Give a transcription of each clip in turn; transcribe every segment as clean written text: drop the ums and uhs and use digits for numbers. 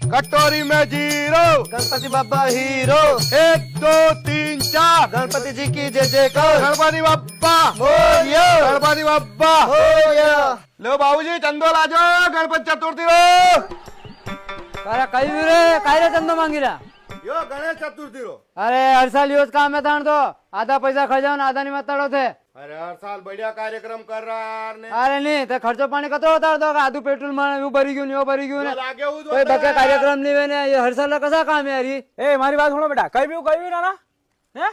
कटोरी में जीरो, गणपति बाबा हीरो, 1 2 3 4, गणपति जी की जय जयकार, गणपति बाप्पा मोरया, गणपति बाप्पा मोरया। लो बाबूजी चंदो लाजो गणपति चतुर्थी रो अरे कई भी रे काय रे चंदो मांगी रा यो गणेश चतुर्थी रो अरे हर साल योच काम है ताण तो आधा पैसा खर्चाओ आधा नहीं मताड़ो थे अरे हर साल बढ़िया कार्यक्रम कर रहा है यार ने अरे नहीं ते खर्चो पानी कतो उतार दो आधु पेट्रोल में यू भरी क्यों नहीं वो भरी क्यों जो ने लागे वो कोई बके कार्यक्रम नहीं वेने ये हर साल कसा काम है यार ये ए मारी बात सुनो बेटा कई भी ना हैं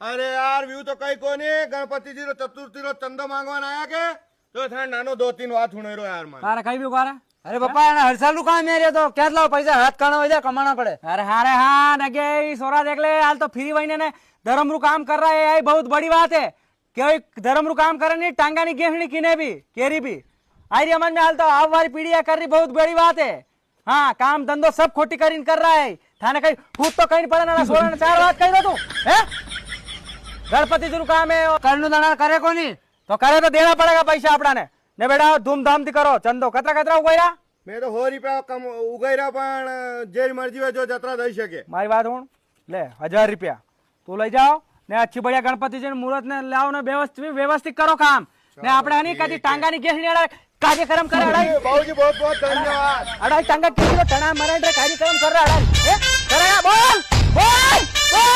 अरे यार व्यू तो कई कोनी गणपति जी रो चतुर्थी रो चंदो मांगवान आया के तो थाने नानो 2-3 बात सुने रो यार मन अरे कई भी उगारा अरे पप्पा यार हर साल काम है रे तो क्या लाओ पैसा हाथ काना हो जाए कमाना पड़े अरे हाँ नगे सोरा देख ले हाल तो फ्री वही ने धर्म रू काम कर रहा है यही बहुत बड़ी बात है कोई धर्म रू काम करे नहीं टांगा नहीं गेहनी किने भी केरी भी आई अमन में हाल तो आप वाली पीढ़ी कर रही बहुत बड़ी बात है हाँ काम धंधो सब खोटी करीन कर रहा है थाने कहीं खुद तो कहीं पड़ा ना सोलह 4 बात कही दो तू है गणपति जी काम है करनु दाना करे कोनी तो करे तो देना पड़ेगा पैसा अपना ने बेटा धूमधाम थी करो चंदो कतरा उगैरा मैं तो 100 रुपया कम उगैरा पण जेरी मर्जी है जो जतरा दई सके मारी बात हूँ ले 1000 रुपया तू लई जाओ ने अच्छी बढ़िया गणपति जी मुहूर्त ने लाओ ने व्यवस्थित करो काम ने अपने नहीं कभी टांगा नहीं गेहनी कार्यक्रम करे अड़ाई बाबूजी बहुत बहुत धन्यवाद अड़ाई टांगा किसी को टना मराई कार्यक्रम कर रहा अड़ाई करेगा बोल बोल बोल